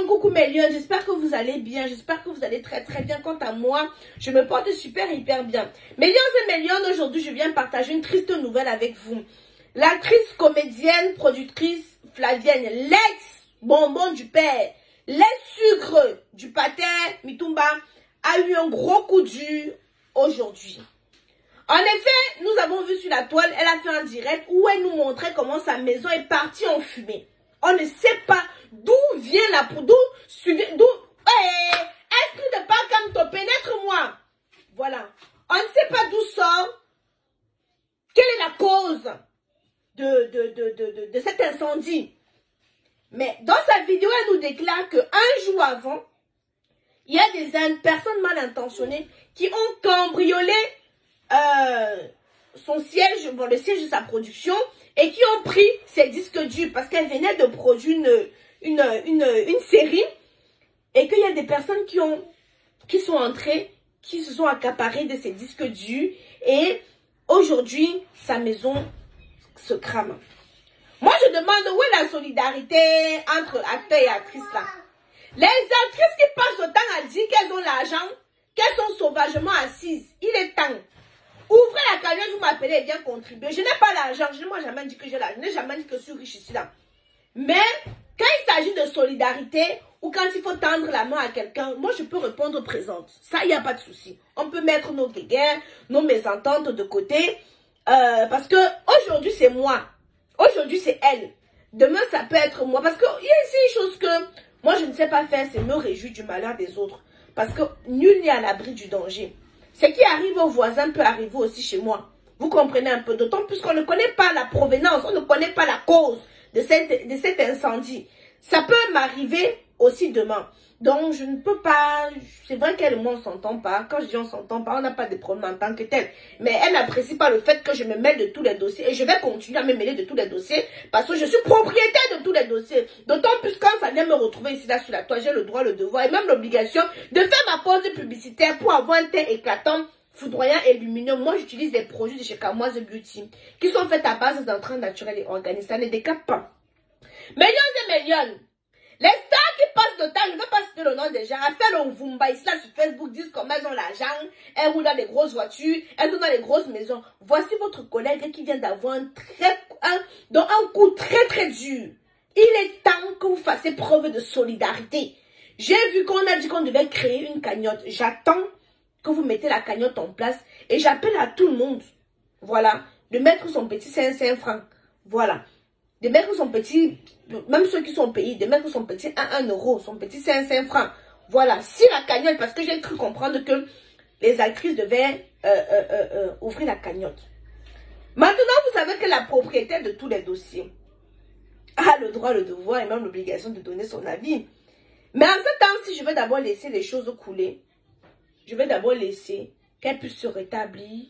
coucou mes lions, j'espère que vous allez bien, j'espère que vous allez très très bien. Quant à moi, je me porte super hyper bien. Mes lions et mes lions, aujourd'hui je viens partager une triste nouvelle avec vous. L'actrice, comédienne, productrice Flavienne, l'ex-bonbon du père, l'ex-sucre du pater Mitumba, a eu un gros coup dur aujourd'hui. En effet, nous avons vu sur la toile, elle a fait un direct où elle nous montrait comment sa maison est partie en fumée. On ne sait pas d'où vient la poudre, esprit de Pakamto, pénètre-moi. Voilà. On ne sait pas d'où sort, quelle est la cause de cet incendie. Mais dans sa vidéo, elle nous déclare qu'un jour avant, il y a des personnes mal intentionnées qui ont cambriolé son siège, le siège de sa production, et qui ont pris ses disques durs parce qu'elle venait de produire une série, et qu'il y a des personnes qui sont entrées, qui se sont accaparées de ses disques durs, et aujourd'hui, sa maison se crame. Moi, je demande où est la solidarité entre acteurs et actrices là. Les actrices qui passent le temps à dire qu'elles ont l'argent, qu'elles sont sauvagement assises, il est temps. Ouvrez la cagnotte, vous m'appelez et bien contribuer. Je n'ai pas l'argent, je n'ai jamais dit que j'ai l'argent, je n'ai jamais dit que je suis riche ici là. Mais quand il s'agit de solidarité ou quand il faut tendre la main à quelqu'un, moi je peux répondre présente. Ça, il n'y a pas de souci. On peut mettre nos guéguerres, nos mésententes de côté. Parce que aujourd'hui c'est moi. Aujourd'hui c'est elle. Demain ça peut être moi. Parce qu'il y a ici une chose que moi je ne sais pas faire, c'est me réjouir du malheur des autres. Parce que nul n'est à l'abri du danger. Ce qui arrive aux voisins peut arriver aussi chez moi. Vous comprenez un peu. D'autant plus qu'on ne connaît pas la provenance, on ne connaît pas la cause de cet incendie. Ça peut m'arriver aussi demain. Donc je ne peux pas, c'est vrai qu'elle et moi on s'entend pas. Quand je dis on s'entend pas, on n'a pas de problème en tant que tel. Mais elle n'apprécie pas le fait que je me mêle de tous les dossiers. Et je vais continuer à me mêler de tous les dossiers parce que je suis propriétaire de tous les dossiers. D'autant plus quand ça vient me retrouver ici là sur la toile, j'ai le droit, le devoir et même l'obligation de faire ma pause publicitaire pour avoir un teint éclatant, foudroyant et lumineux. Moi j'utilise des produits de chez Kamoise Beauty qui sont faits à base d'entrains naturels et organiques. Ça ne décape pas. Millions et millions. Les stars qui passent le temps, je ne veux pas citer le nom des gens, à faire le Vumba ici là sur Facebook, disent comment elles ont l'argent, elles roulent dans des grosses voitures, elles sont dans des grosses maisons. Voici votre collègue qui vient d'avoir un coup très très dur. Il est temps que vous fassiez preuve de solidarité. J'ai vu qu'on a dit qu'on devait créer une cagnotte. J'attends que vous mettez la cagnotte en place et j'appelle à tout le monde, voilà, de mettre son petit 500 francs, voilà. De mettre son petit, même ceux qui sont payés, de mettre son petit 1 euro, son petit 500 francs. Voilà, si la cagnotte, parce que j'ai cru comprendre que les actrices devaient ouvrir la cagnotte. Maintenant, vous savez que la propriétaire de tous les dossiers a le droit, le devoir et même l'obligation de donner son avis. Mais en ce temps-ci, je vais d'abord laisser les choses couler. Je vais d'abord laisser qu'elle puisse se rétablir,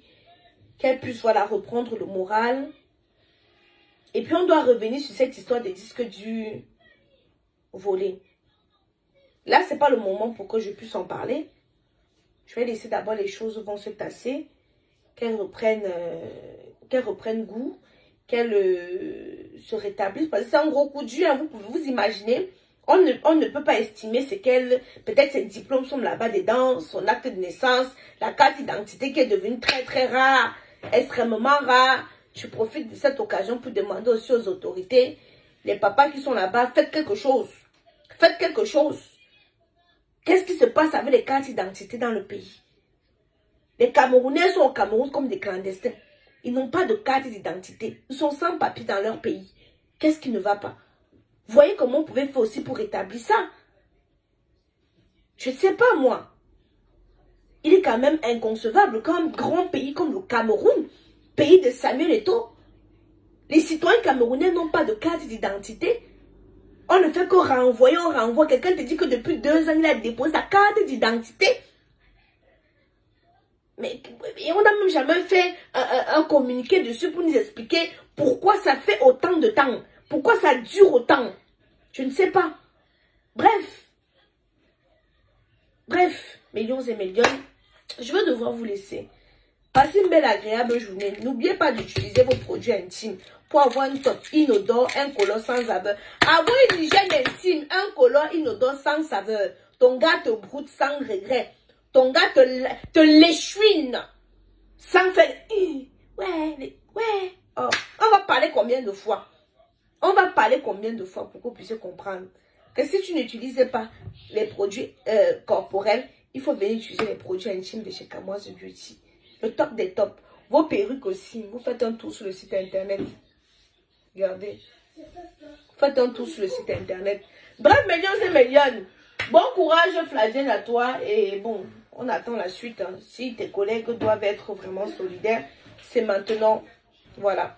qu'elle puisse, voilà, reprendre le moral. Et puis on doit revenir sur cette histoire des disques durs volés. Là, ce n'est pas le moment pour que je puisse en parler. Je vais laisser d'abord les choses vont se tasser, qu'elles reprennent goût, qu'elles se rétablissent. Parce que c'est un gros coup dur, hein, vous pouvez vous imaginer. On ne peut pas estimer ce qu'elle... Peut-être ses diplômes sont là-bas dedans, son acte de naissance, la carte d'identité qui est devenue très très rare, extrêmement rare. Je profite de cette occasion pour demander aussi aux autorités, les papas qui sont là-bas, faites quelque chose. Faites quelque chose. Qu'est-ce qui se passe avec les cartes d'identité dans le pays? Les Camerounais sont au Cameroun comme des clandestins. Ils n'ont pas de carte d'identité. Ils sont sans papier dans leur pays. Qu'est-ce qui ne va pas? Vous voyez comment on pouvait faire aussi pour rétablir ça? Je ne sais pas moi. Il est quand même inconcevable qu'un grand pays comme le Cameroun, pays de Samuel Eto'o, les citoyens camerounais n'ont pas de carte d'identité. On ne fait que renvoyer, on renvoie. Quelqu'un te dit que depuis 2 ans, il a déposé sa carte d'identité. Mais on n'a même jamais fait un communiqué dessus pour nous expliquer pourquoi ça fait autant de temps. Pourquoi ça dure autant. Je ne sais pas. Bref, millions et millions, je vais devoir vous laisser. Passez une belle agréable journée. N'oubliez pas d'utiliser vos produits intimes pour avoir une top inodore, un color sans saveur. Avoir une hygiène intime, un color inodore sans saveur. Ton gars te broute sans regret. Ton gars te léchouine sans faire... Ouais. Oh. On va parler combien de fois? On va parler combien de fois pour que vous puissiez comprendre que si tu n'utilises pas les produits corporels, il faut venir utiliser les produits intimes de chez Kamoise Beauty. Le top des tops. Vos perruques aussi. Vous faites un tour sur le site internet. Regardez. Faites un tour sur le site internet. Bref, millions et millions. Bon courage, Flavienne, à toi. Et bon, on attend la suite. Hein. Si tes collègues doivent être vraiment solidaires, c'est maintenant. Voilà.